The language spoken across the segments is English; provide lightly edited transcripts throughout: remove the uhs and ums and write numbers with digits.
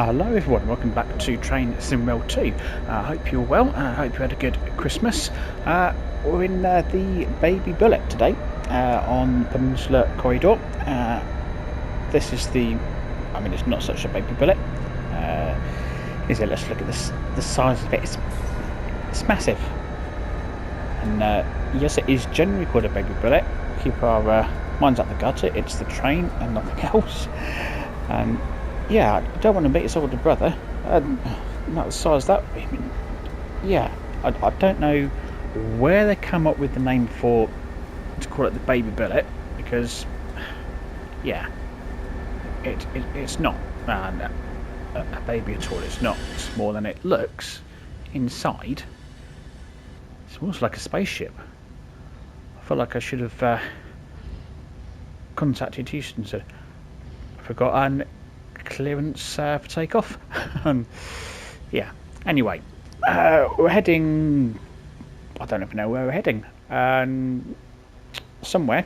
Hello everyone, welcome back to Train Simrail 2. I hope you're well, I hope you had a good Christmas. We're in the Baby Bullet today on Penninsular Corridor. This is it's not such a baby bullet, is it? Let's look at this, the size of it. It's massive. And yes, it is generally called a baby bullet. Keep our minds up the gutter, it's the train and nothing else. And yeah, I don't want to meet his older brother. Not the size that. I don't know where they come up with the name to call it the Baby Bullet, because it's not a baby at all. It's not smaller than it looks. Inside, it's almost like a spaceship. I feel like I should have contacted Houston and said, I forgot clearance for takeoff. Anyway, we're heading, I don't even know where we're heading, somewhere.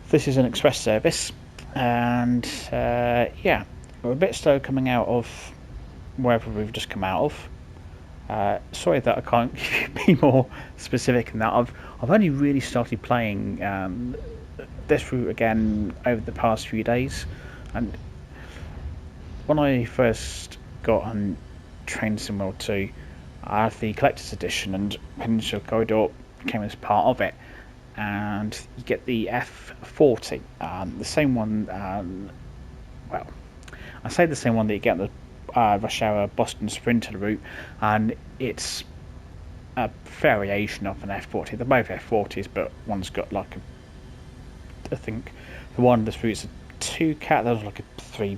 This is an express service, and we're a bit slow coming out of wherever we've just come out of. Sorry that I can't be more specific than that. I've only really started playing this route again over the past few days. And when I first got on Train Simrail 2, I had the collector's edition, and Penninsular Corridor came as part of it. And you get the F40, the same one. I say the same one that you get on the Rush Hour Boston Sprinter route, and it's a variation of an F40. They're both F40s, but one's got like I think the one on this route is a 2 cat, that was like a 3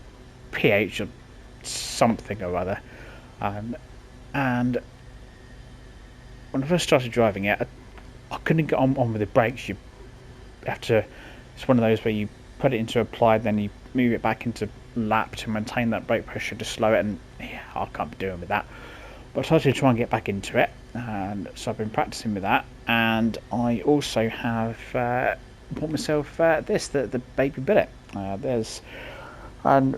PH or something or other. And when I first started driving it, I couldn't get on with the brakes. You have to, it's one of those where you put it into applied, then you move it back into lap to maintain that brake pressure to slow it, and I can't be doing with that. But I started to try and get back into it, and so I've been practicing with that. And I also have bought myself the Baby Bullet. There's some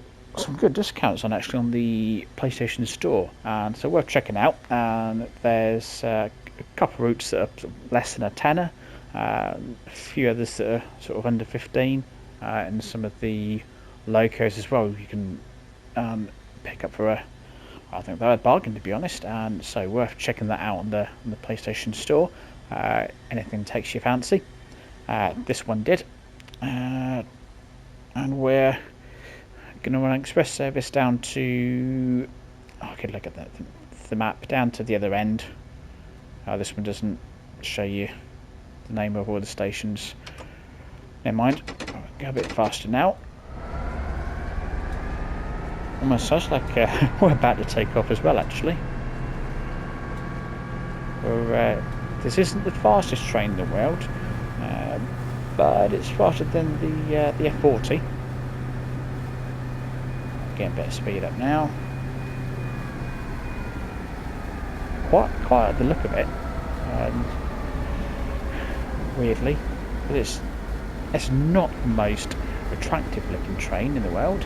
good discounts on the PlayStation Store, and so worth checking out. And there's a couple of routes that are less than a tenner, a few others that are sort of under 15, and some of the locos as well you can pick up for I think they're a bargain, to be honest, and so worth checking that out on the PlayStation Store. Anything takes your fancy. This one did, and we're going to run an express service down to, I could look at the map, down to the other end. This one doesn't show you the name of all the stations. Never mind, I'll go a bit faster now. Almost sounds like we're about to take off as well, actually. This isn't the fastest train in the world, but it's faster than the F40. Getting a bit of speed up now. Quite like the look of it, weirdly, but it's not the most attractive looking train in the world.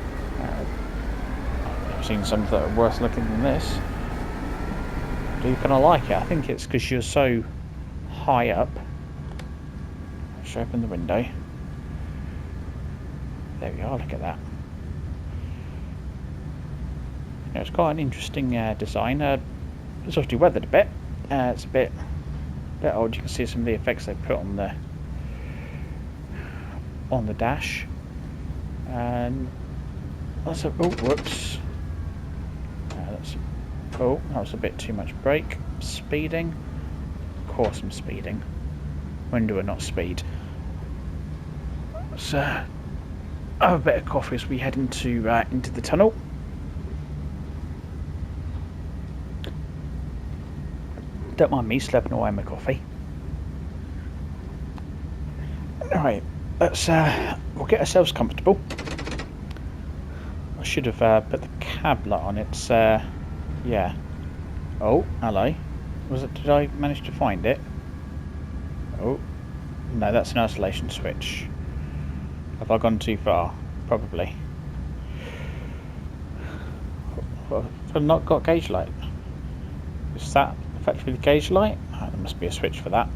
I've seen some that are worse looking than this. I do kind of like it. I think it's because you're so high up. Let's open the window. There we are, look at that. It's quite an interesting design. It's obviously weathered a bit. It's a bit old. You can see some of the effects they put on the dash. And that's whoops. That was a bit too much brake. Speeding. Of course I'm speeding. When do I not speed? So, have a bit of coffee as we head into the tunnel. Don't mind me slapping away my coffee. Alright, we'll get ourselves comfortable. I should have put the cab light on. It's oh, hello. Did I manage to find it? Oh, no, that's an isolation switch. Have I gone too far? Probably. I've not got gauge light. Is that effectively the gauge light? Oh, there must be a switch for that.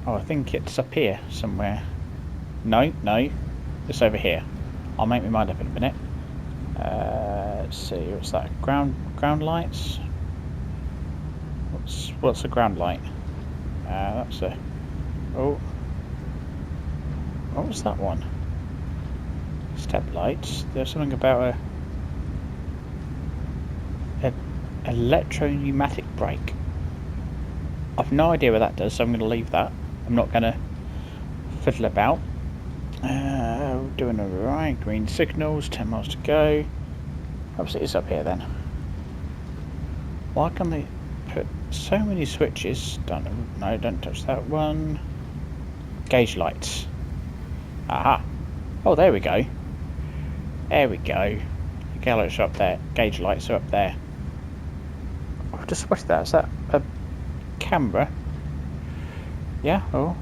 Oh, I think it's up here somewhere. No, it's over here. I'll make my mind up in a minute. Let's see, what's that? Ground lights? What's a ground light? That's a... Oh. What was that one? Step lights. There's something about a electro-pneumatic brake. I've no idea what that does, so I'm going to leave that. I'm not going to fiddle about. Doing alright. Green signals, 10 miles to go. Obviously it's up here then. Why can they put so many switches? No, don't touch that one. Gauge lights. Aha. Oh, there we go. There we go. The gauge lights are up there. Gauge lights are up there. I've just watched that. Is that a camera? Yeah, oh.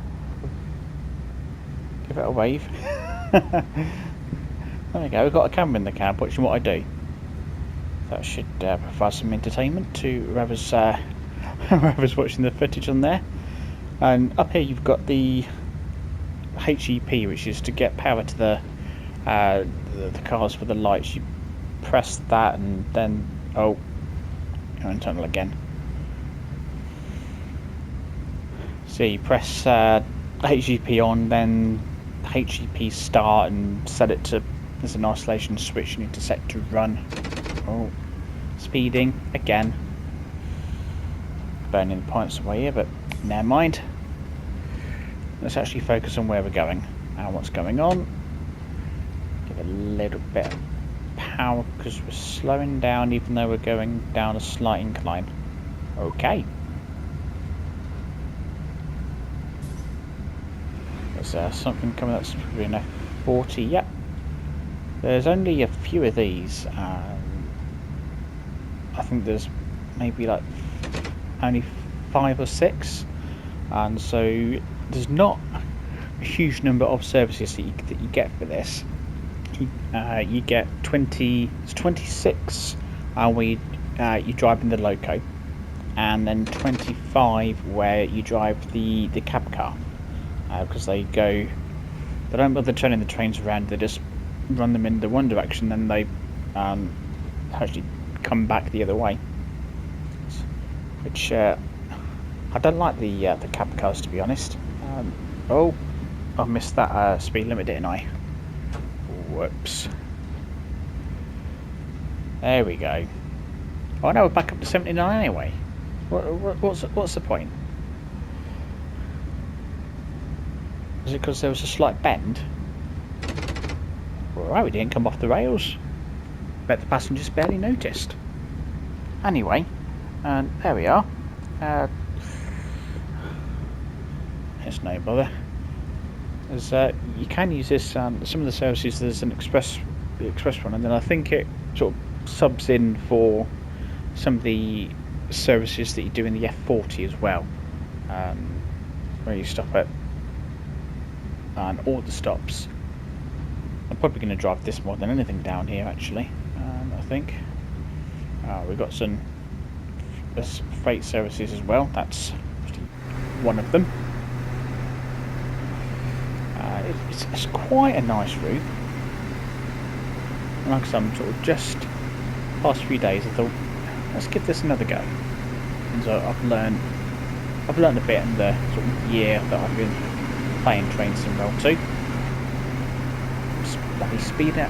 Give it a wave. There we go, we've got a camera in the cab watching what I do. That should provide some entertainment to whoever's watching the footage on there. And up here you've got the HEP, which is to get power to the cars for the lights. You press that and then... Oh, you're internal again. So you press HEP on, then HEP start and set it to... There's an isolation switch you need to set to run. Oh, speeding again. Burning the points away here, but never mind. Let's actually focus on where we're going and what's going on. Give it a little bit of power because we're slowing down even though we're going down a slight incline. Okay. There's something coming that's probably an F40. Yep. There's only a few of these. I think there's maybe like only 5 or 6, and so there's not a huge number of services that you get for this. You get 26 where you drive in the loco, and then 25 where you drive the cab car, because they don't bother turning the trains around, they just run them in the one direction, then they actually come back the other way, which I don't like the cab cars, to be honest. Oh, I missed that speed limit, didn't I? Whoops. There we go. Oh no, we're back up to 79 anyway. What's the point? Is it because there was a slight bend? Alright, we didn't come off the rails. Bet the passengers barely noticed. Anyway, there we are. It's no bother. You can use this. Some of the services, there's an express one, and then I think it sort of subs in for some of the services that you do in the F40 as well, where you stop at all the stops. I'm probably going to drive this more than anything down here, actually. I think we've got some freight services as well. That's one of them. It's quite a nice route. And like I said, I'm sort of just past few days, I thought, let's give this another go. And so I've learned a bit in the sort of year that I've been playing Train Sim Role 2. Bloody speeding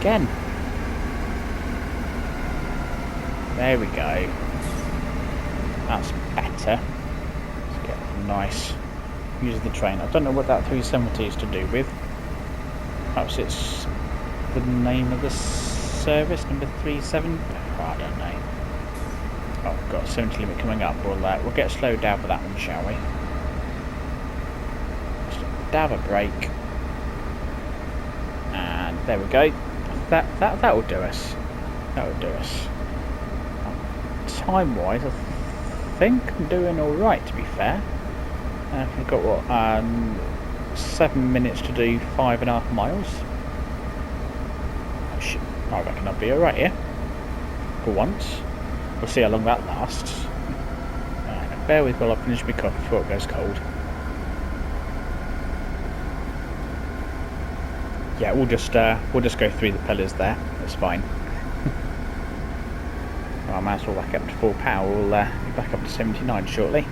again. There we go. That's better. Let's get a nice use of the train. I don't know what that 370 is to do with. Perhaps it's the name of the service, number 37. I don't know. Oh, we've got a 70 limit coming up. We'll get slowed down for that one, shall we? Just a dab a brake. And there we go. That will do us. That will do us. Time wise, I think I'm doing alright, to be fair. I forgot what 7 minutes to do 5.5 miles. I reckon I'll be alright here. For once. We'll see how long that lasts. Bear with while I finish my coffee before it goes cold. Yeah, we'll just go through the pillars there. That's fine. Well, I might as well back up to full power. We'll be back up to 79 shortly.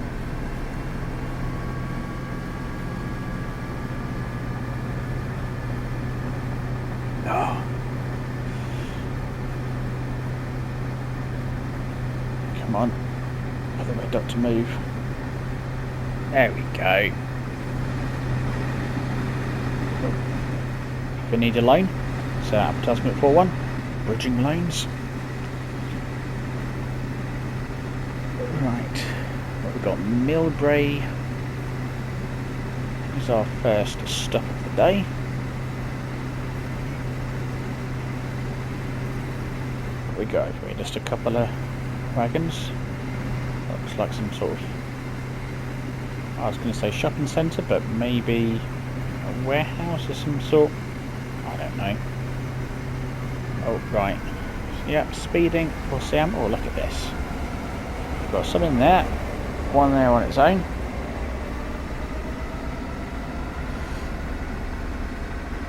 Oh. Come on. Other way up to move. There we go. If we need a lane, so advertisement for one. Bridging lanes. Right. What we've got, Millbrae is our first stop of the day. What we got over here? Just a couple of wagons. Looks like some sort of, I was going to say shopping centre, but maybe a warehouse of some sort. I don't know. Oh, right. Yep, speeding. We'll see. Oh, look at this. We've got some in there. One there on its own.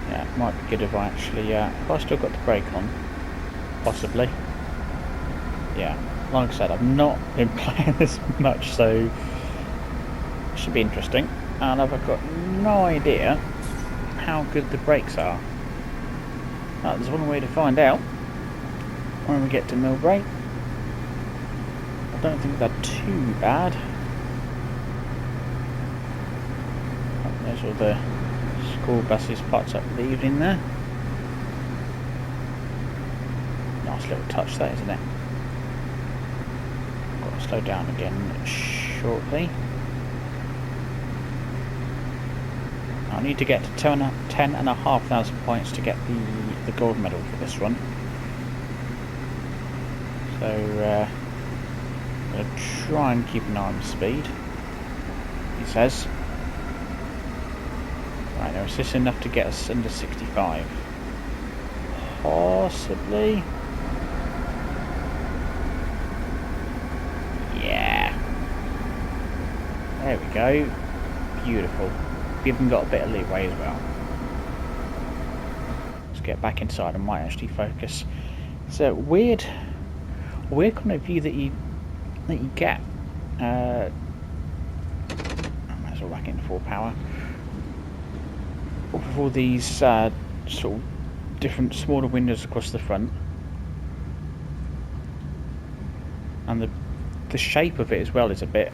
Yeah, it might be good if I actually, if I still got the brake on. Possibly. Yeah. Like I said, I've not been playing this much, so it should be interesting. And I've got no idea how good the brakes are. There's one way to find out when we get to Millbrae. I don't think they're too bad. Oh, there's all the school buses parked up for the evening there. Nice little touch that, isn't it? Slow down again shortly. I need to get to 10,500 points to get the gold medal for this run. So I'm going to try and keep an eye on speed, he says. Right, now is this enough to get us under 65? Possibly. There we go. Beautiful. We've even got a bit of leeway as well. Let's get back inside and might actually focus. It's a weird kind of view that you get. I might as well back into full power. With all these sort of different smaller windows across the front, and the shape of it as well is a bit.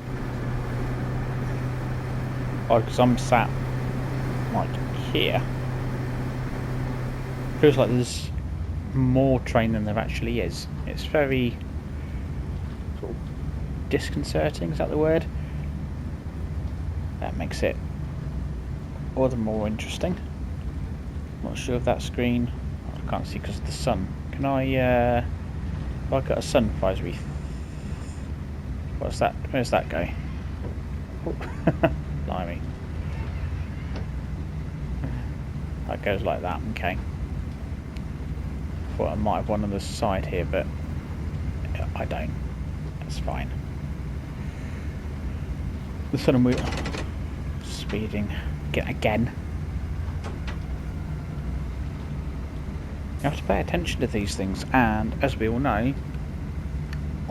Because I'm sat like here, feels like there's more train than there actually is. It's very sort of disconcerting, is that the word? That makes it all the more interesting. Not sure if that screen, I can't see because of the sun. Can I, have I got a sun advisory? What's that? Where's that go? Oh. Blimey. That goes like that, okay. Thought I might have one on the side here, but I don't. That's fine. The sun and wheel speeding again. You have to pay attention to these things, and as we all know,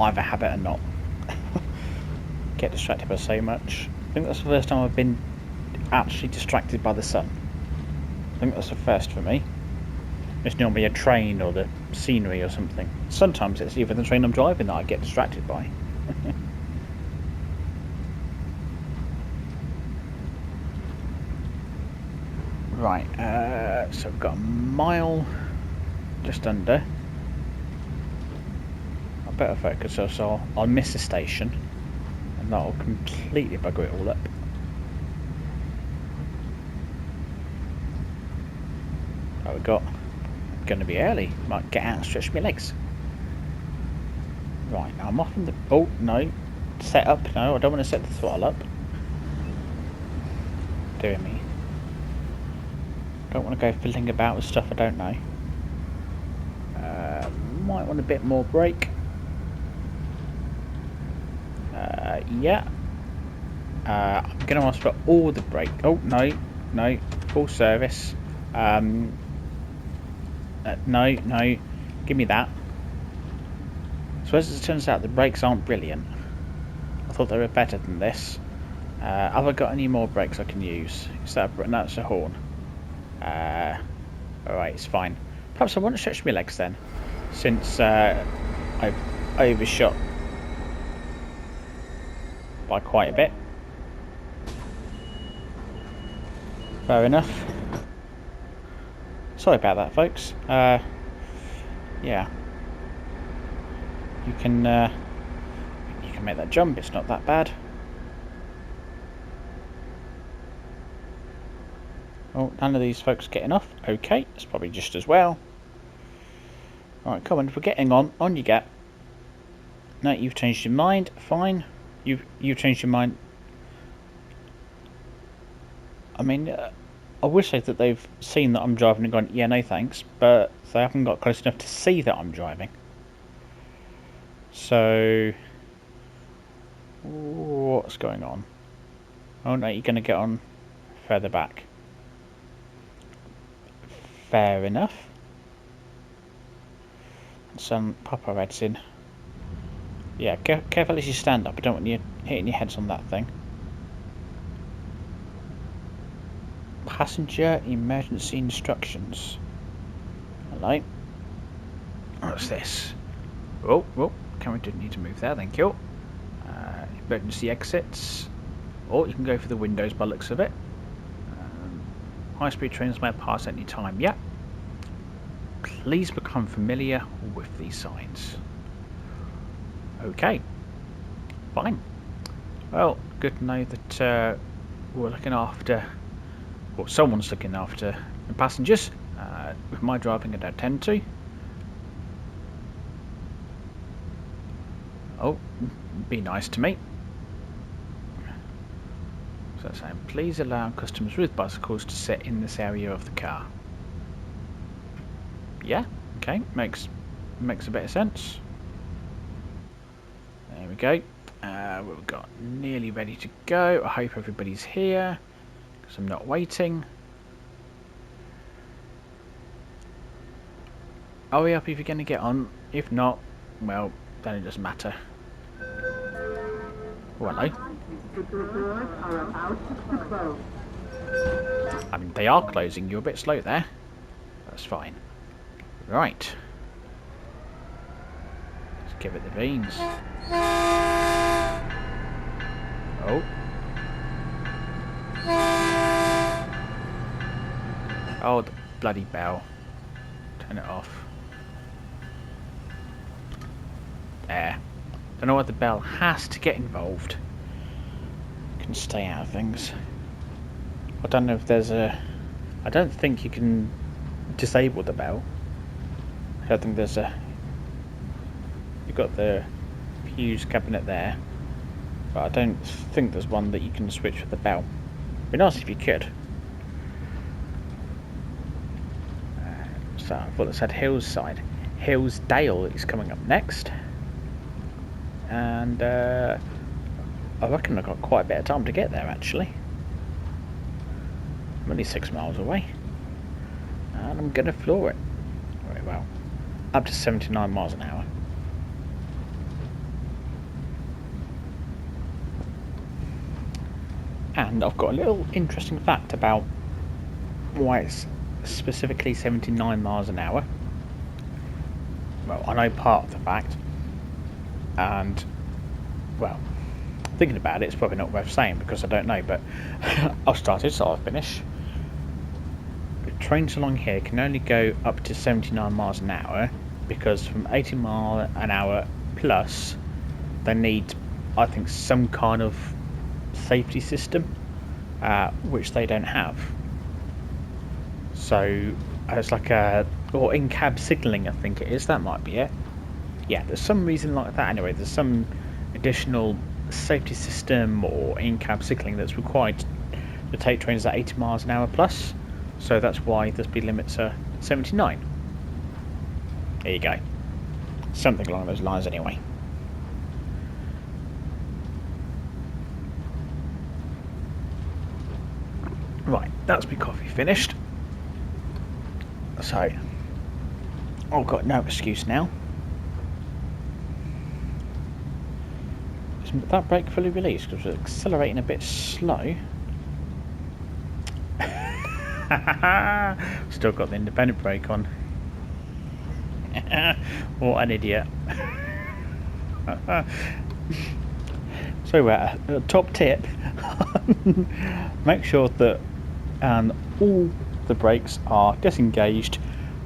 I have a habit of not. Get distracted by so much. I think that's the first time I've been actually distracted by the sun. I think that's the first for me. It's normally a train or the scenery or something. Sometimes it's even the train I'm driving that I get distracted by. Right, so we've got a mile just under. I better focus so I'll miss the station. That'll completely bugger it all up. Oh, we got going to be early. Might get out and stretch my legs. Right, now I'm off in the... Oh, no. Set up. No, I don't want to set the throttle up. Doing me. Don't want to go fiddling about with stuff I don't know. Might want a bit more brake. Yeah. I'm going to ask for all the brake. Oh, no. Full service. No. Give me that. So as it turns out, the brakes aren't brilliant. I thought they were better than this. Have I got any more brakes I can use? Is that that's a horn? Alright, it's fine. Perhaps I want to stretch my legs then, since I've overshot by quite a bit. Fair enough. Sorry about that, folks. Yeah. You can make that jump, it's not that bad. Oh, none of these folks getting off. Okay, it's probably just as well. Alright, come on, if we're getting on you get. No, you've changed your mind, fine. You've changed your mind. I mean, I would say that they've seen that I'm driving and gone, yeah, no thanks, but they haven't got close enough to see that I'm driving. So, what's going on? Oh no, you're going to get on further back. Fair enough. Some pop our heads in. Yeah, careful as you stand up. I don't want you hitting your heads on that thing. Passenger emergency instructions. Hello. What's this? Oh, camera didn't need to move there, thank you. Emergency exits. Oh, you can go for the windows by the looks of it. High-speed trains may pass any time. Yeah. Please become familiar with these signs. Okay. Fine. Well, good to know that we're looking after, or someone's looking after the passengers. With my driving, I don't tend to. Oh, be nice to me. So saying, please allow customers with bicycles to sit in this area of the car. Yeah, okay, makes a bit of sense. There we go. We've got nearly ready to go. I hope everybody's here, because I'm not waiting. Hurry up if you're going to get on. If not, well, then it doesn't matter. Oh, hello. The doors are about to close. I mean, they are closing. You're a bit slow there. That's fine. Right. Let's give it the beans. Oh. Oh, the bloody bell. Turn it off. There. Don't know why the bell has to get involved. Can stay out of things. I don't know if there's a... I don't think you can disable the bell. I don't think there's a... You've got the fuse cabinet there, but I don't think there's one that you can switch with the bell. It'd be nice if you could. So I thought it said Hillside. Hillsdale is coming up next. And I reckon I've got quite a bit of time to get there actually. I'm only 6 miles away. And I'm going to floor it. Very well. Up to 79 miles an hour. And I've got a little interesting fact about why it's specifically 79 miles an hour. Well, I know part of the fact. And, well, thinking about it, it's probably not worth saying because I don't know, but I've started, so I'll finish. The trains along here can only go up to 79 miles an hour because from 80 miles an hour plus, they need, I think, some kind of safety system, which they don't have. So, it's like a, or in-cab signalling, I think it is, that might be it. Yeah, there's some reason like that anyway. There's some additional safety system or in-cab signalling that's required to take trains at 80 miles an hour plus. So that's why the speed limits are 79. There you go. Something along those lines anyway. Right, that's my coffee finished. So, I've got no excuse now. Is that brake fully released? Because it's accelerating a bit slow. Still got the independent brake on. What an idiot. So a top tip, make sure that all the brakes are disengaged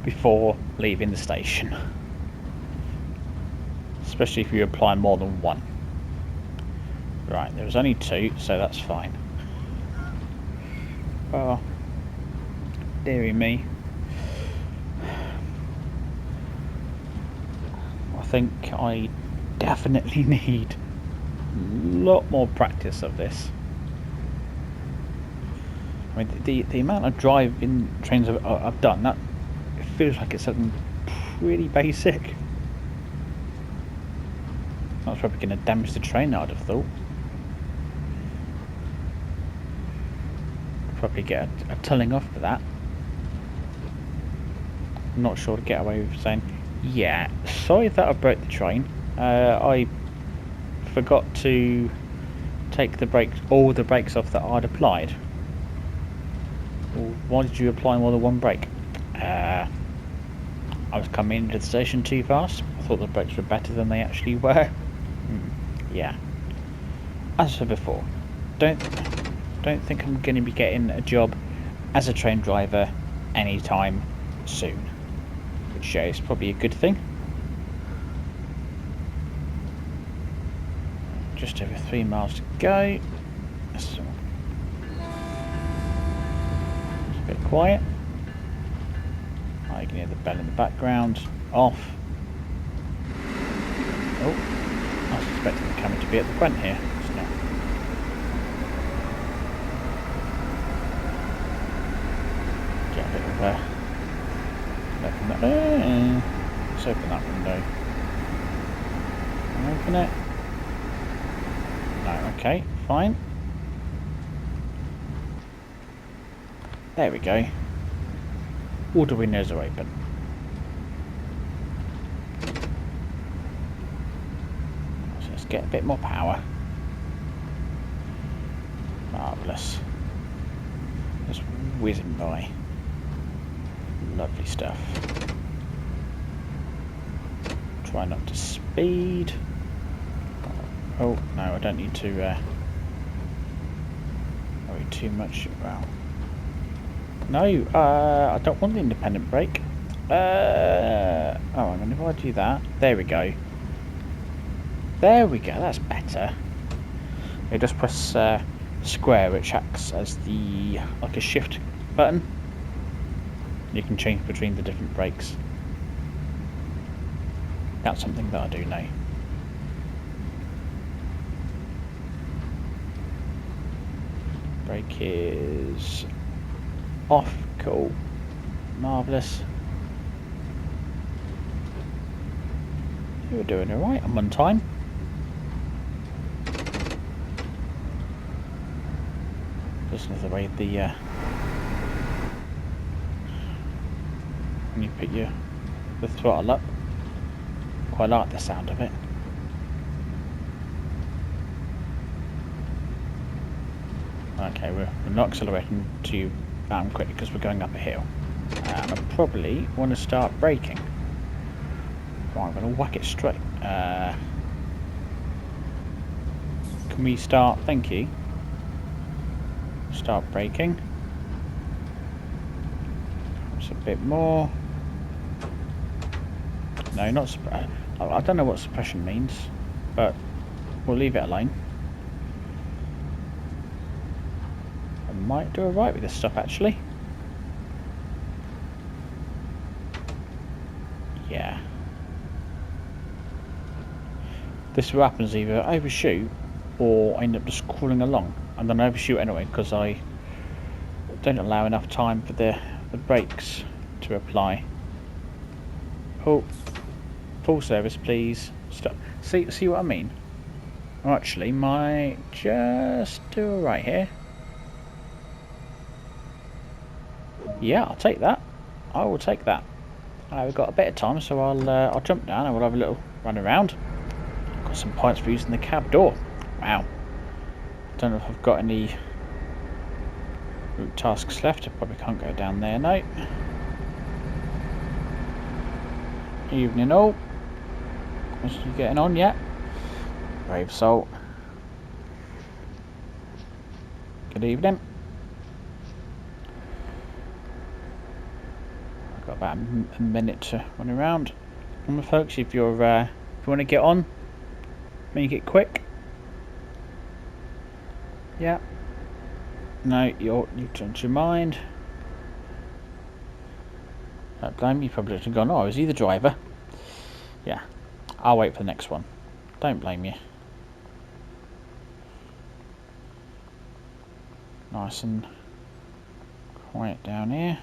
before leaving the station, especially if you apply more than one. Right, there was only two, so that's fine. Oh, dearie me. I think I definitely need a lot more practice of this. I mean, the amount of driving trains I've done, that it feels like it's something pretty basic. That's probably going to damage the train, I'd have thought. Probably get a tulling off for that. I'm not sure to get away with saying, yeah, sorry that I broke the train. I forgot to take the brakes, all the brakes off that I'd applied. Well, why did you apply more than one brake? I was coming into the station too fast. I thought the brakes were better than they actually were. Yeah. As I said before, don't think I'm going to be getting a job as a train driver anytime soon, which is probably a good thing. Just over 3 miles to go. So, it's a bit quiet. I can hear the bell in the background. Off. Oh, I was expecting the camera to be at the front here. It's not. Get a bit of open that. Let's open that window. Open it. No, okay, fine. There we go. All the windows are open. So let's get a bit more power. Marvellous. Just whizzing by. Lovely stuff. Try not to speed. Oh, no, I don't need to worry too much. Well, no, I don't want the independent brake. Oh, hang on, if I do that, there we go. There we go, that's better. You just press square, which acts as the like a shift button. You can change between the different brakes. That's something that I do know. Brake is off. Cool. Marvellous. We're doing alright. I'm on time. Just another way the when you put the throttle up. Quite like the sound of it. Okay, we're not accelerating too quickly because we're going up a hill. I probably want to start braking. Right, I'm going to whack it straight. Can we start? Thank you. Start braking. Just a bit more. No, not. I don't know what suppression means, but we'll leave it alone. I might do alright with this stuff actually. Yeah. This is what happens, either I overshoot or I end up just crawling along, and then I overshoot anyway because I don't allow enough time for the brakes to apply. Oh, full service please. Stop. See what I mean? I actually might just do a right here. Yeah, I'll take that. I will take that. We've got a bit of time, so I'll jump down and we'll have a little run around. Got some points for using the cab door. Wow. Don't know if I've got any route tasks left. I probably can't go down there, no. Evening all. How's you getting on yet? Brave soul. Good evening. I've got about a minute to run around. Remember folks, if you want to get on, make it quick. Yeah. No, you've changed your mind. Don't blame me, you probably should have gone, oh, is he the driver? Yeah. I'll wait for the next one. Don't blame you. Nice and quiet down here.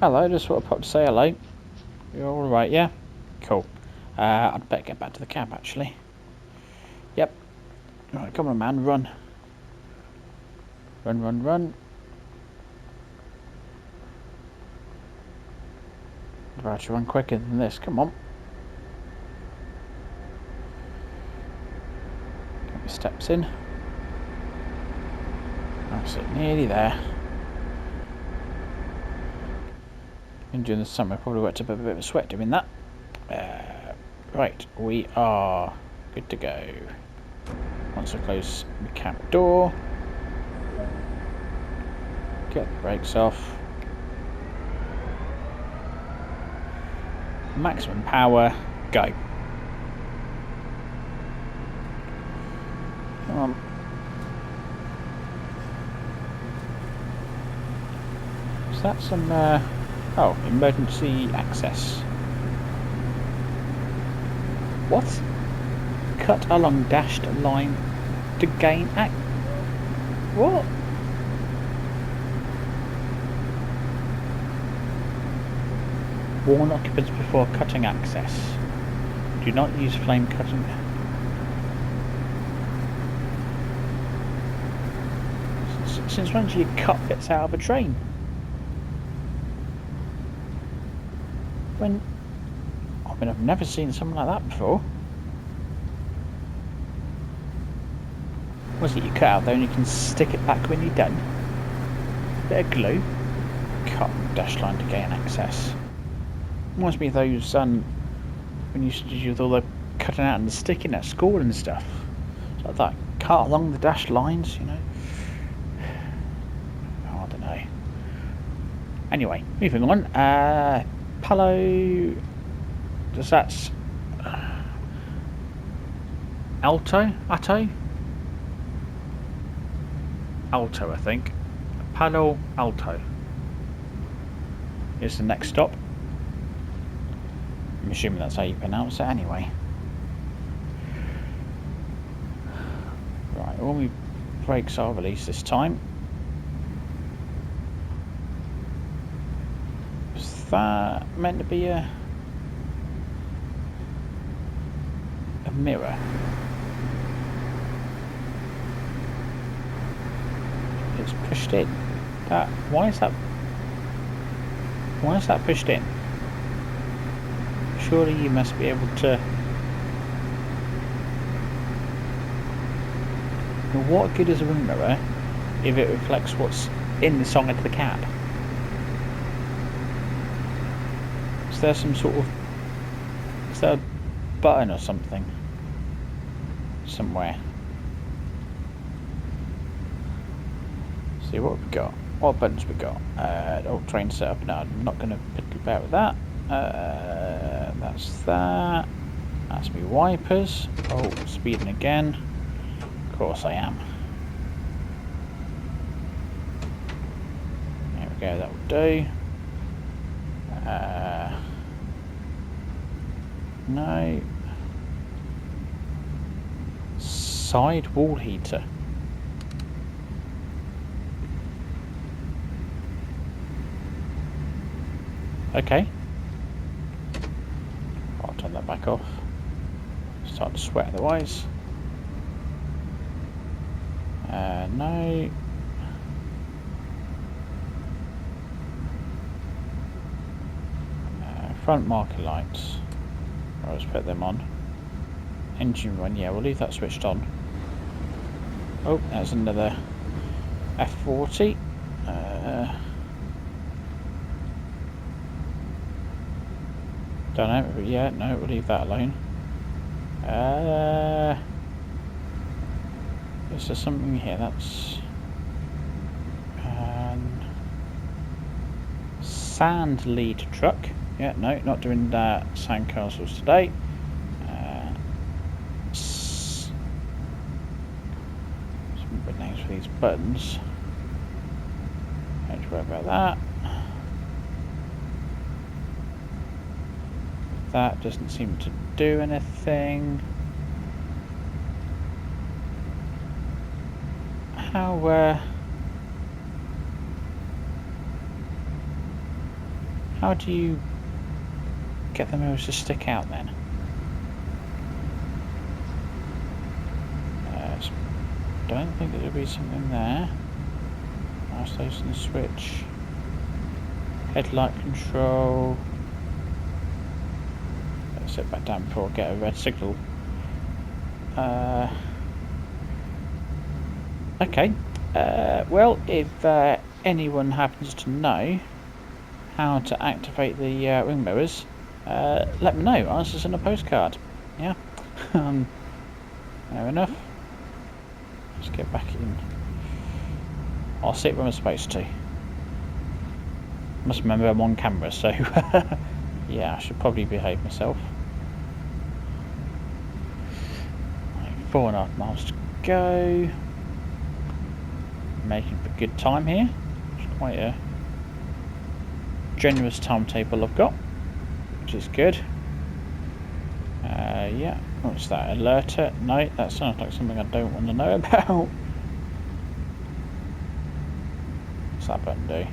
Hello, just thought I'd pop to say hello. You're alright, yeah? Cool. I'd better get back to the cab actually. Yep. Right, come on man, run. Run, run, run. I'd rather run quicker than this, come on. Get my steps in. That's it, nearly there. And during the summer, I probably worked up a bit of a sweat doing that. Right, we are good to go. Once I close the cab door, get the brakes off. Maximum power, go. Come on. Is that some, oh, emergency access. What? Cut along dashed line to gain what? Warn occupants before cutting access. Do not use flame cutting. Since when do you cut bits out of a train? When? I mean, I've never seen something like that before. Was it you cut out there and you can stick it back when you're done? Bit of glue. Cut dash line to gain access. Reminds me of those when you used to do all the cutting out and the sticking at school and stuff. It's like that. Cut along the dashed lines, you know. Oh, I don't know. Anyway, moving on. Palo. Does that's Alto? Alto, I think. Palo Alto is the next stop. I'm assuming that's how you pronounce it anyway. Right, all my brakes are released this time. Is that meant to be a mirror? It's pushed in. Why is that pushed in? Surely you must be able to. Now, what good is a wing mirror if it reflects what's in the side of the cab? Is there some sort of? Is there a button or something somewhere? See what we've got. What buttons we got? Train setup. No, I'm not going to piddle about with that. That's that. That's me wipers. Oh, speeding again. Of course I am. There we go, that will do. No. Side wall heater. Okay. I'll turn that back off. Start to sweat otherwise. No. Front marker lights. I'll just put them on. Engine run, yeah, we'll leave that switched on. Oh, there's another F40. Don't know, but yeah, no, we'll leave that alone. Is there something here that's sand lead truck? Yeah, no, not doing sand castles today. Some good names for these buttons. Don't worry about that. That doesn't seem to do anything. How do you get the mirrors to stick out then? Don't think there'll be something there. Mouse station switch. Headlight control. Let's sit back down before I get a red signal. Okay. Well, if anyone happens to know how to activate the wing mirrors, let me know. Answer us in a postcard. Yeah. Fair enough. Let's get back in. I'll sit where I'm supposed to. Must remember I'm on camera, so yeah, I should probably behave myself. 4.5 miles to go. Making for good time here. It's quite a generous timetable I've got, which is good. Yeah, what's that? Alerter? No, that sounds like something I don't want to know about. What's that button do?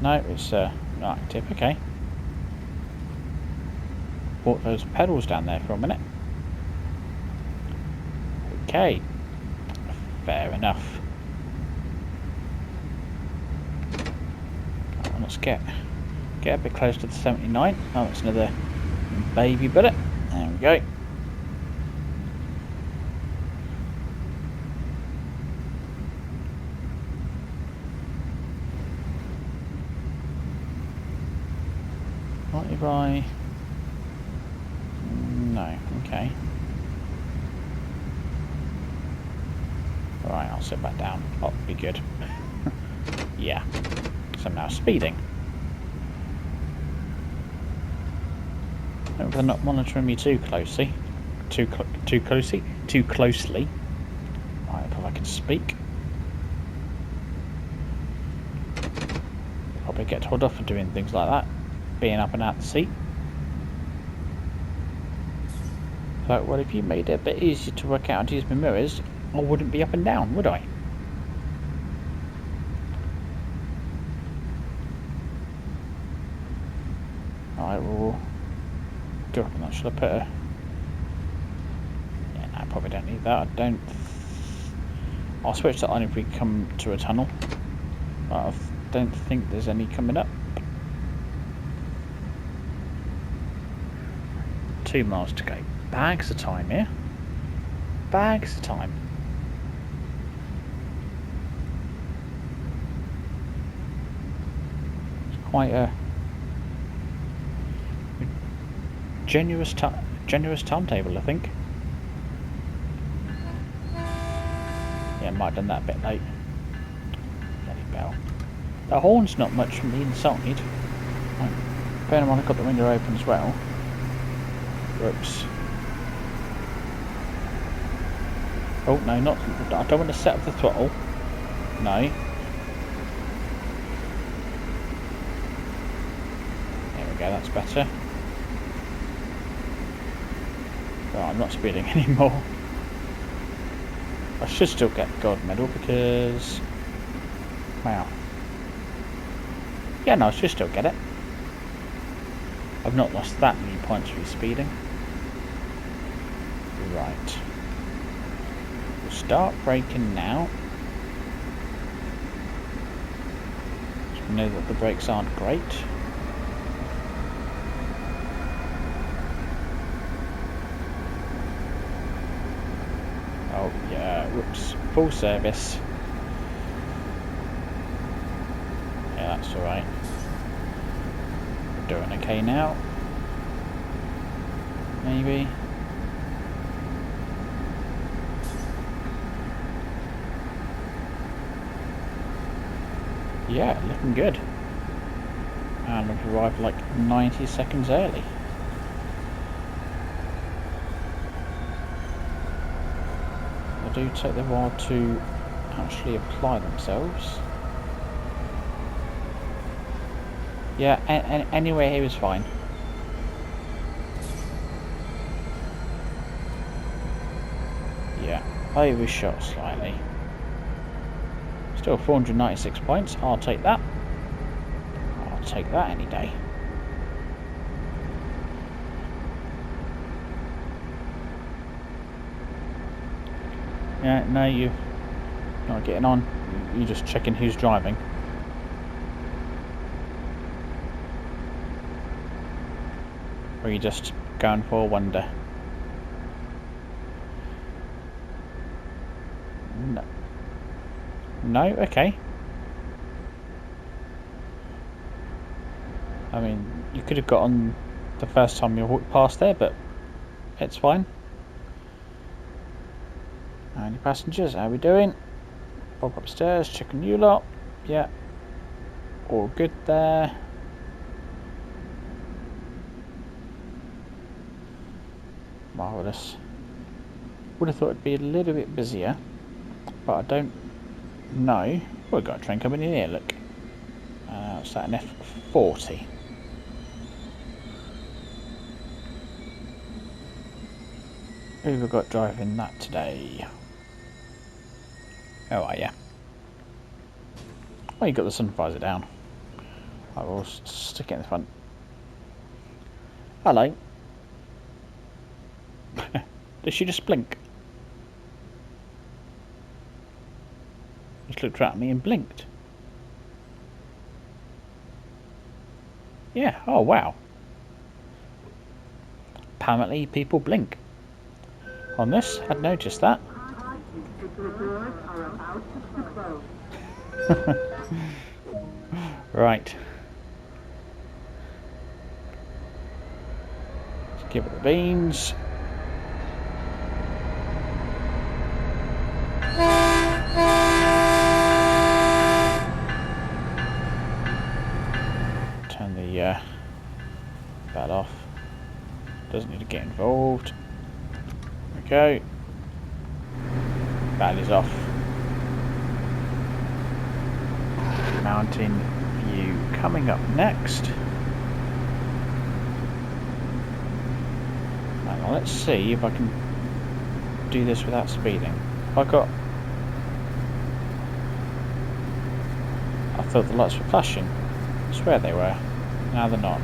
No, it's not active. Okay. Brought those pedals down there for a minute. Okay. Fair enough. Let's get a bit close to the 79. Oh, it's another baby bullet. There we go. What if I... No, okay. Alright, I'll sit back down. Oh, be good. Yeah. So I'm now speeding. Hope they're not monitoring me too closely. Too closely. Right, if I can speak. Probably get told off for doing things like that. Being up and out the seat. So, well, if you made it a bit easier to work out how to use my mirrors, I wouldn't be up and down, would I? I will go up on that. Should I put a... Yeah, no, I probably don't need that. I'll switch that on if we come to a tunnel. But I don't think there's any coming up. 2 miles to go. Bags of time here. Bags of time. It's quite a generous timetable, I think. Yeah, might have done that a bit late. Bloody bell. The horn's not much from the inside. Right. Bear in mind I've got the window open as well. Whoops. Oh no, not. I don't want to set up the throttle. No. There we go. That's better. Oh, I'm not speeding anymore. I should still get the gold medal because... Wow. Yeah, no, I should still get it. I've not lost that many points through speeding. Right. We'll start braking now. So we know that the brakes aren't great. Oh yeah, whoops. Full service. Yeah, that's alright. We're doing okay now. Maybe. Yeah, looking good. And we've arrived like 90 seconds early. They do take a while to actually apply themselves. Yeah, anyway, he was fine. Yeah, overshot slightly. Still 496 points. I'll take that. I'll take that any day. Yeah, no, you're not getting on. You're just checking who's driving. Or are you just going for a wonder? No. No? Okay. I mean, you could have got on the first time you walked past there, but it's fine. Any passengers? How are we doing? Pop upstairs, checking you lot. Yeah. All good there. Marvellous. Would have thought it'd be a little bit busier, but I don't know. Oh, we've got a train coming in here, look. What's that, an F40? Who have we got driving that today? Oh, yeah. Oh, you got the sun visor down. I will stick it in the front. Hello. Did she just blink? Just looked right at me and blinked. Yeah, oh wow. Apparently people blink. On this, I'd noticed that. Right. Let's give it the beans. Turn the bell off. Doesn't need to get involved. There we go. Battery's off. Mountain view coming up next. Hang on, let's see if I can do this without speeding. I thought the lights were flashing. I swear they were. Now they're not.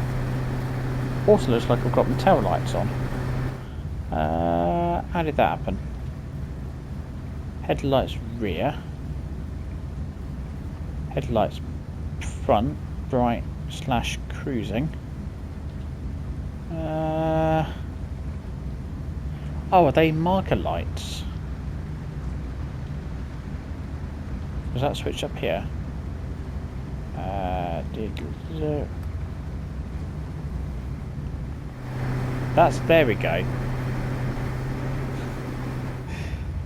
Also looks like I've got my tail lights on. How did that happen? Headlights rear. Headlights front. Bright / cruising. Oh, are they marker lights? Was that switched up here? There we go.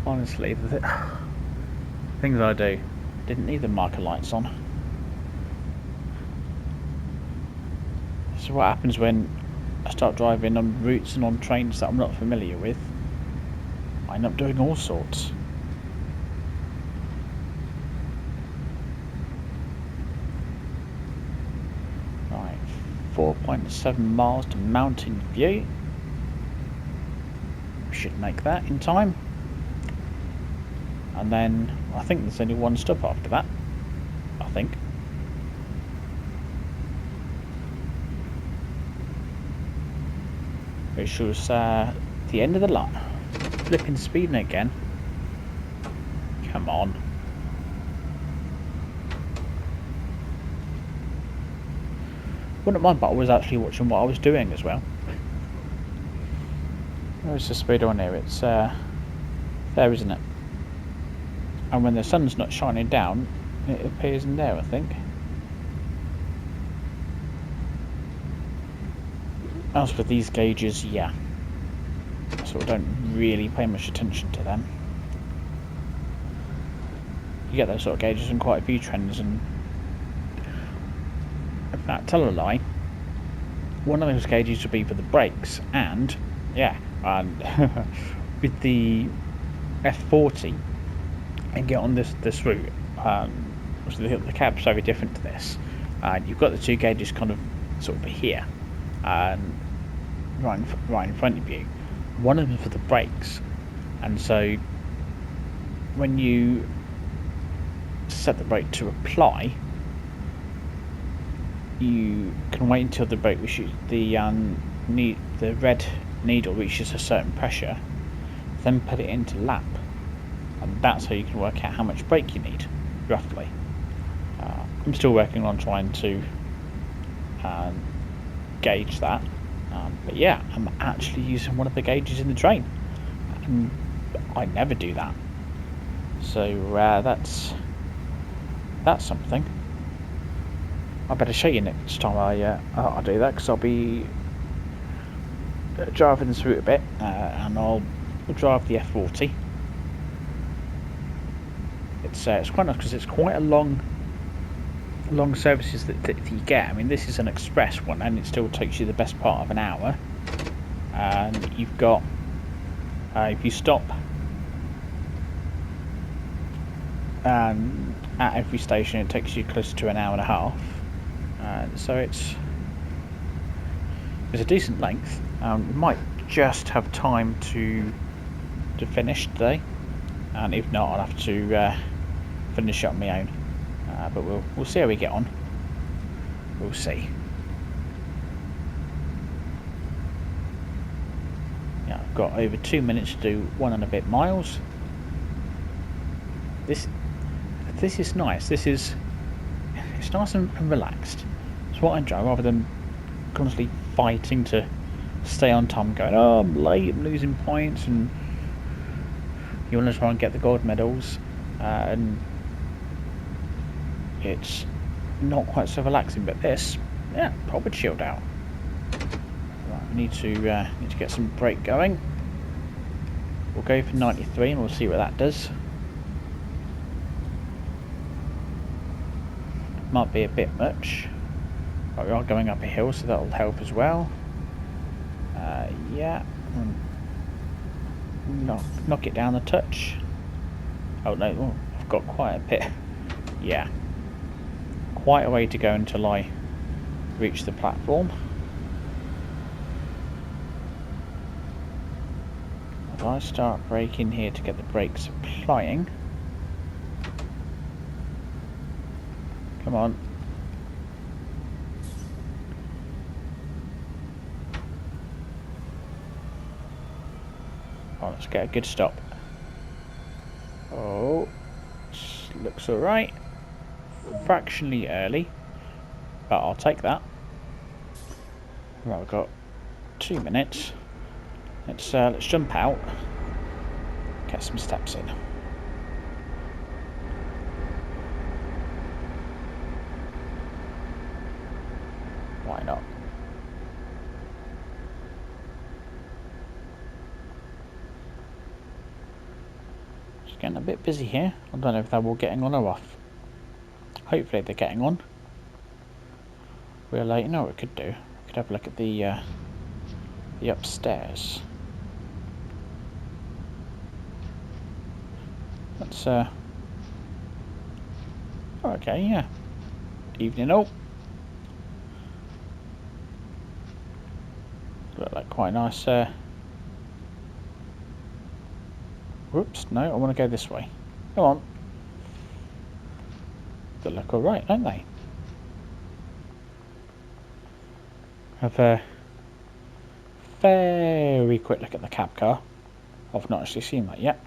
Honestly, the things I do. Didn't need the marker lights on. This is what happens when I start driving on routes and on trains that I'm not familiar with. I end up doing all sorts. Right, 4.7 miles to Mountain View. We should make that in time. And then I think there's only one stop after that. I think. which was the end of the line. Flipping speeding again. Come on. Wouldn't mind, but I was actually watching what I was doing as well. Where's the speed on here? It's there, isn't it? And when the sun's not shining down, it appears in there, I think. As for these gauges, yeah. I sort of don't really pay much attention to them. You get those sort of gauges in quite a few trends, and in fact, tell a lie, one of those gauges would be for the brakes, and yeah, and with the F40 and get on this route, the cab's very different to this. You've got the two gauges kind of sort of here, and right in front of you. One of them for the brakes, and so when you set the brake to apply, you can wait until the brake reaches the red needle reaches a certain pressure, then put it into lap, and that's how you can work out how much brake you need, roughly. I'm still working on trying to gauge that, but yeah, I'm actually using one of the gauges in the train, and I never do that, so that's something. I better show you next time I do that, because I'll be driving this route a bit, and I'll drive the F40. It's quite nice because it's quite a long services that you get. I mean, this is an express one, and it still takes you the best part of an hour. And you've got if you stop at every station, it takes you close to an hour and a half. So it's a decent length. We might just have time to finish today, and if not, I'll have to finish it on my own. But we'll see how we get on. We'll see. Yeah, I've got over 2 minutes to do 1 and a bit miles. This is nice. It's nice and relaxed. It's what I enjoy, rather than constantly fighting to stay on time, going, oh, I'm late, I'm losing points, and you want to try and get the gold medals, and it's not quite so relaxing. But this, yeah, proper chilled out. Right, we need to get some brake going. We'll go for 93 and we'll see what that does. Might be a bit much, but we are going up a hill, so that'll help as well. Yeah, knock it down a touch. Oh no, I've got quite a bit. Yeah, quite a way to go until I reach the platform. If I start braking here to get the brakes applying. Come on. Oh, let's get a good stop. Oh, looks alright. Fractionally early, but I'll take that. Right, I've got 2 minutes. Let's jump out, get some steps in. Why not? It's getting a bit busy here. I don't know if they're all getting on or off. Hopefully they're getting on. We'll you know what we could do? We could have a look at the upstairs. Let's okay, yeah. Evening all. Look like quite nice. Whoops, no, I want to go this way. Come on. They look alright, don't they? Have very quick look at the cab car. I've not actually seen that yet.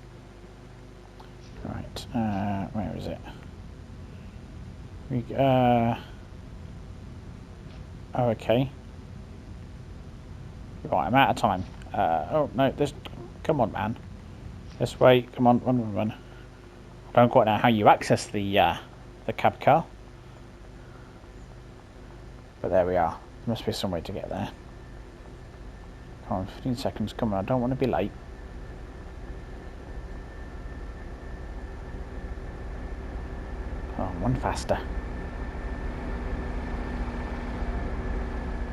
Right, where is it? Oh, okay. Right, I'm out of time. Oh no, this. Come on, man. This way. Come on, run. I don't quite know how you access the cab car, but there we are. There must be some way to get there. Come on, 15 seconds. Come on, I don't want to be late. Oh, one faster.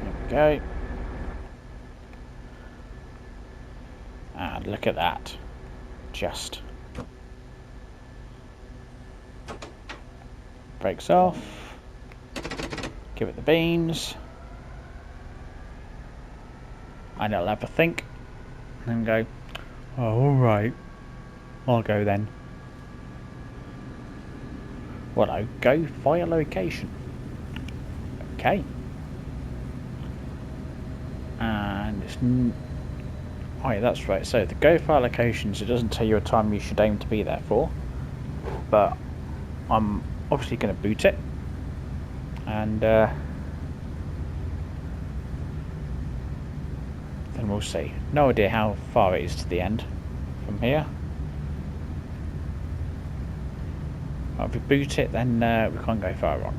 There we go. And look at that. Just. Brakes off. Give it the beans. And it'll have a think. And go, oh, alright. I'll go then. Well, no, go fire location. Okay. And it's... Oh yeah, that's right. So the go fire locations, it doesn't tell you a time you should aim to be there for. But I'm obviously going to boot it. And then we'll see. No idea how far it is to the end from here. If we boot it, then we can't go far wrong.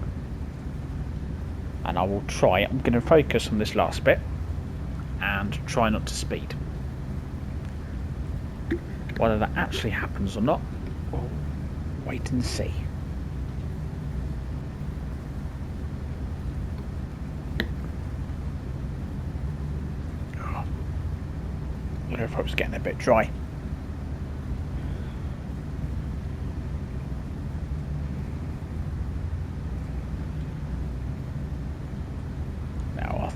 And I will try. I'm going to focus on this last bit and try not to speed. Whether that actually happens or not, we'll wait and see. Oh, the rope's getting a bit dry. Now,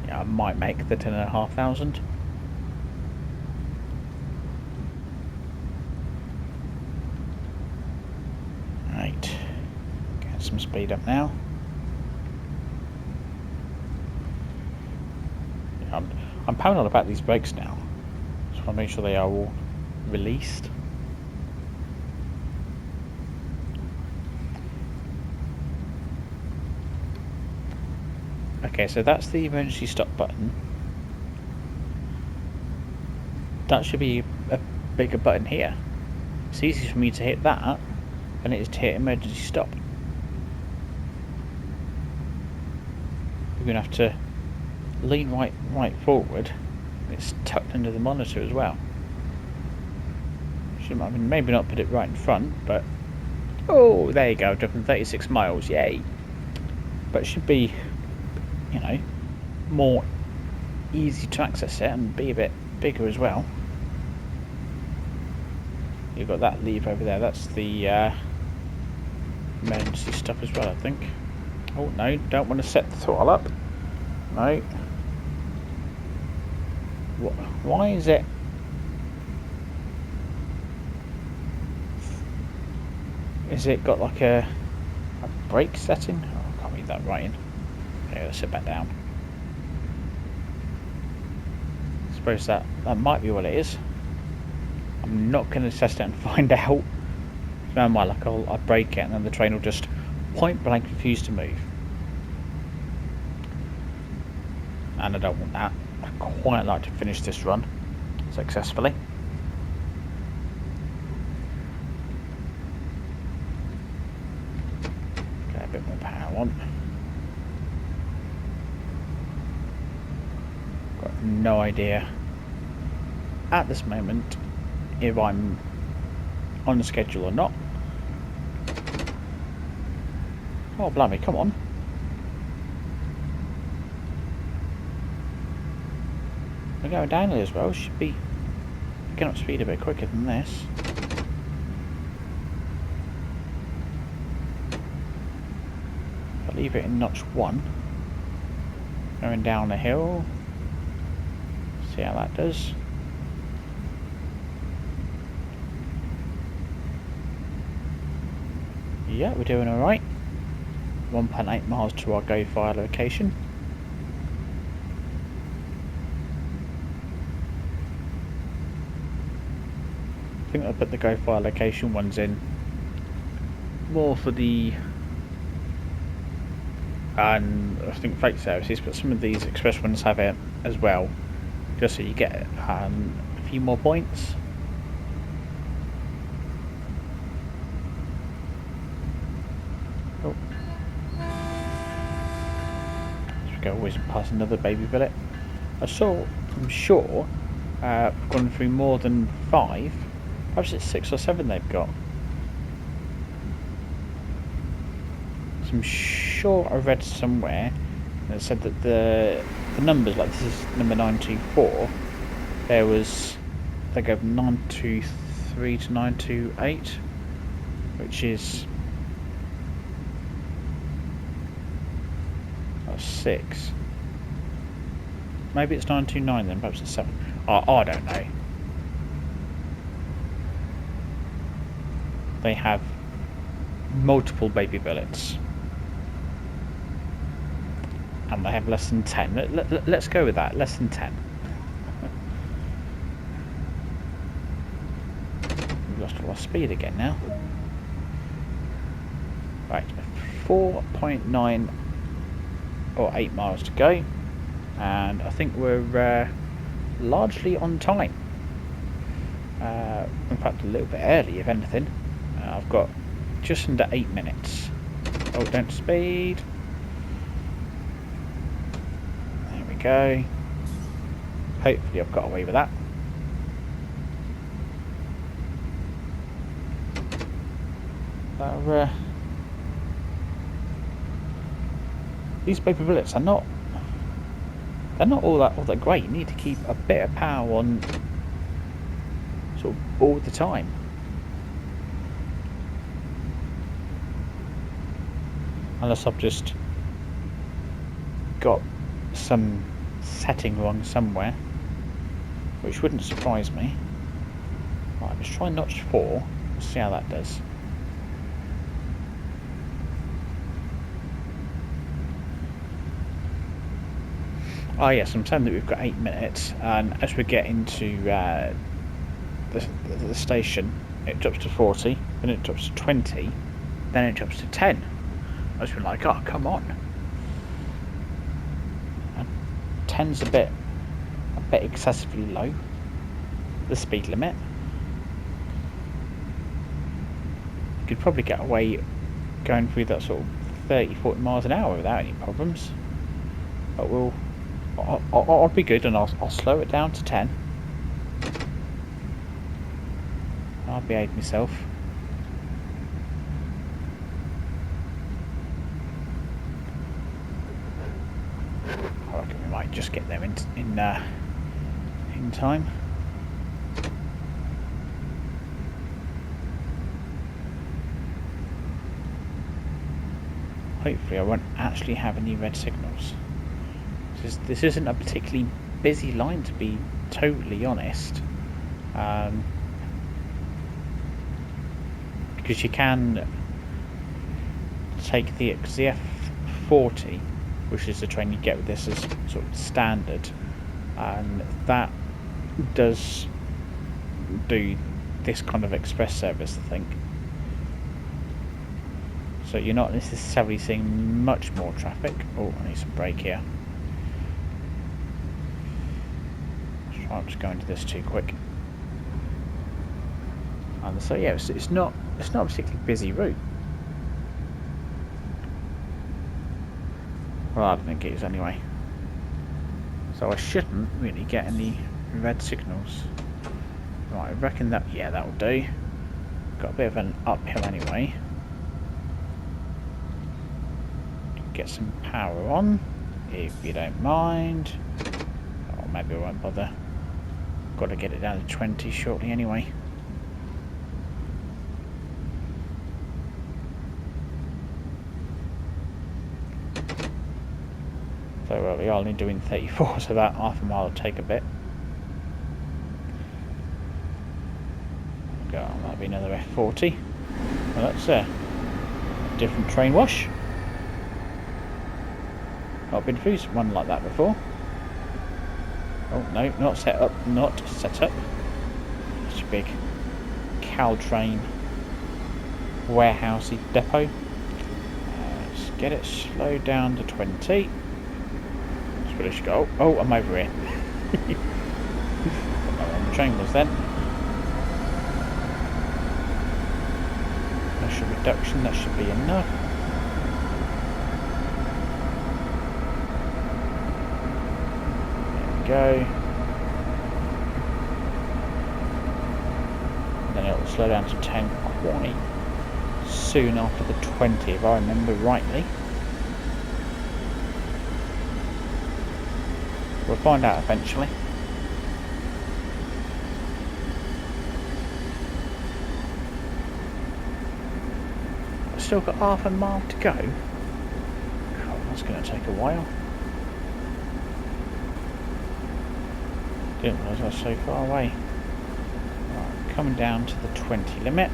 yeah, I might make the 10,500. Right, get some speed up now. Yeah, I'm paranoid about these brakes now. Just want to make sure they are all released. Okay, so that's the emergency stop button. That should be a bigger button here. It's easy for me to hit that than it is to hit emergency stop. You're going to have to lean right forward. It's tucked under the monitor as well. I mean, maybe not put it right in front, but oh, there you go, dropping 36 miles, yay! But it should be, you know, more easy to access it and be a bit bigger as well. You've got that lever over there. That's the emergency stop as well, I think. Oh no, don't want to set the throttle up. No. Why is it? Is it got like a brake setting? Oh, I can't read that right in. Okay, let's sit back down. I suppose that might be what it is. I'm not going to test it and find out. No, my luck, I'll brake it and then the train will just point blank refuse to move. And I don't want that. I quite like to finish this run successfully. Get a bit more power on. Got no idea at this moment if I'm on the schedule or not. Oh blimey, come on. We're going down here as well. Should be getting up speed a bit quicker than this. I'll leave it in notch 1. Going down the hill. See how that does. Yeah, we're doing alright. 1.8 miles to our go fire location. think I put the Go Fire location ones in more for the and I think freight services, but some of these express ones have it as well, just so you get a few more points. Oh. As we go whizzing past another baby billet. I'm sure we've gone through more than 5. Perhaps it's 6 or 7 they've got. So I'm sure I read somewhere that said that the numbers, like this is number 924, there was, they go from 923 to 928, which is 6. Maybe it's 929 then, perhaps it's 7. I don't know. They have multiple baby billets. And they have less than 10. Let's go with that, less than 10. We've lost all our speed again now. Right, 4.9 or 8 miles to go. And I think we're largely on time. In fact, a little bit early, if anything. I've got just under 8 minutes. Oh, don't speed. There we go. Hopefully I've got away with that. These paper bullets are not. They're not all that great. You need to keep a bit of power on sort of all the time. Unless I've just got some setting wrong somewhere, which wouldn't surprise me. Right, let's try notch 4. We'll see how that does. Oh yes, I'm saying that we've got 8 minutes, and as we get into the station, it drops to 40, then it drops to 20, then it drops to 10. I was like, oh, come on. And 10's a bit excessively low, the speed limit. You could probably get away going through that sort of 30-40 miles an hour without any problems. But I'll be good, and I'll slow it down to 10. I'll behave myself. I reckon we might just get there in time. Hopefully I won't actually have any red signals. This isn't a particularly busy line, to be totally honest, because you can take the F40, which is the train you get with this as sort of standard, and that does do this kind of express service, I think. So you're not necessarily seeing much more traffic. Oh, I need some brake here. I'm just going to this too quick. And so yeah, it's not a particularly busy route. Well, I don't think it is anyway. So I shouldn't really get any red signals. Right, I reckon that, yeah, that'll do. Got a bit of an uphill anyway. Get some power on, if you don't mind. Or maybe I won't bother. Got to get it down to 20 shortly anyway. So we are only doing 34, so that half a mile will take a bit. That'll be another F40. Well, that's a different train wash. I've been through one like that before. Oh no, not set up, not set up. It's too big. Caltrain warehouse depot. Let's get it slowed down to 20. That's where it should go. Oh, I'm over here. The train was then. Pressure reduction, that should be enough. There we go. Then it will slow down to 10 quite soon after the 20, if I remember rightly. We'll find out eventually. I've still got half a mile to go. God, that's going to take a while. Didn't realise I was so far away. Right, coming down to the 20 limit.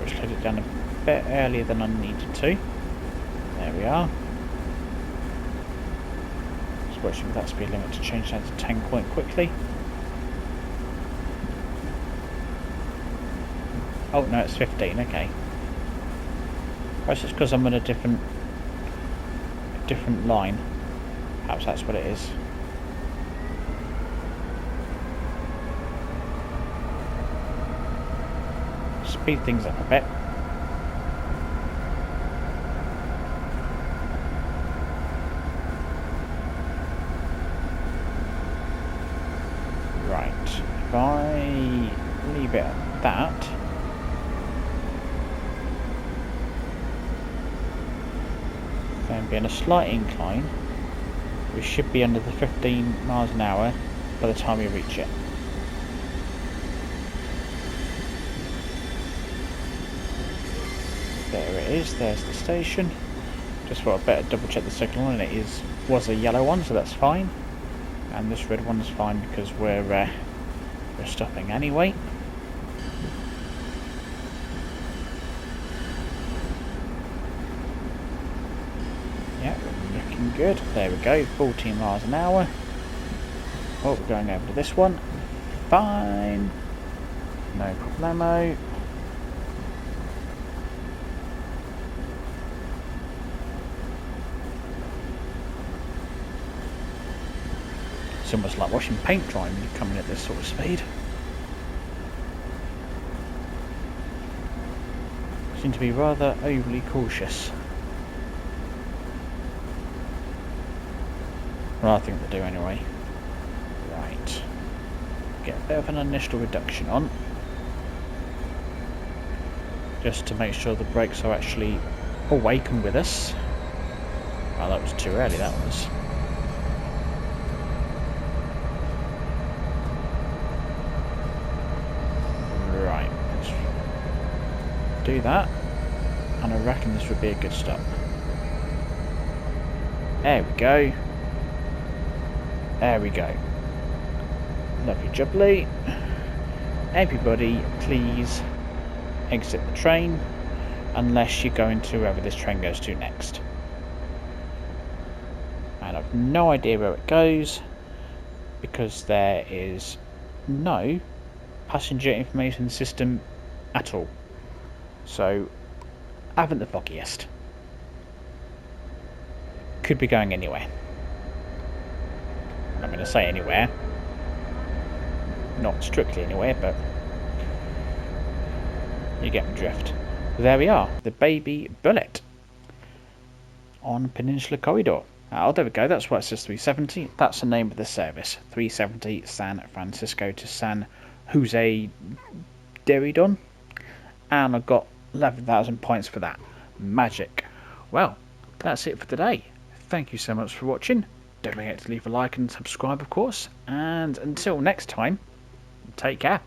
I slowed it down a bit earlier than I needed to. There we are. Just watching for that speed limit to change down to 10 quite quickly. Oh no, it's 15, okay. Perhaps it's because I'm on a different line. Perhaps that's what it is. Speed things up a bit. Right, if I leave it at that, then being a slight incline, we should be under the 15 miles an hour by the time we reach it. There it is, there's the station. Just thought I'd better double check the signal, and it was a yellow one, so that's fine. And this red one's fine because we're stopping anyway. Yeah, we're looking good. There we go, 14 miles an hour. Oh, we're going over to this one. Fine. No problemo. It's almost like washing paint dry when you're coming at this sort of speed. Seem to be rather overly cautious. Well, I think they do anyway. Right. Get a bit of an initial reduction on. Just to make sure the brakes are actually awake and with us. Oh, that was too early, that was. Do that, and I reckon this would be a good stop. There we go. There we go. Lovely jubbly. Everybody please exit the train unless you're going to wherever this train goes to next. And I've no idea where it goes because there is no passenger information system at all. So, haven't the foggiest. Could be going anywhere. I'm going to say anywhere. Not strictly anywhere, but you get the drift. There we are, the baby bullet on Penninsular Corridor. Oh, there we go, that's why it says 370. That's the name of the service. 370 San Francisco to San Jose Derridon. And I've got 11,000 points for that. Magic. Well, that's it for today. Thank you so much for watching. Don't forget to leave a like and subscribe, of course. And until next time, take care.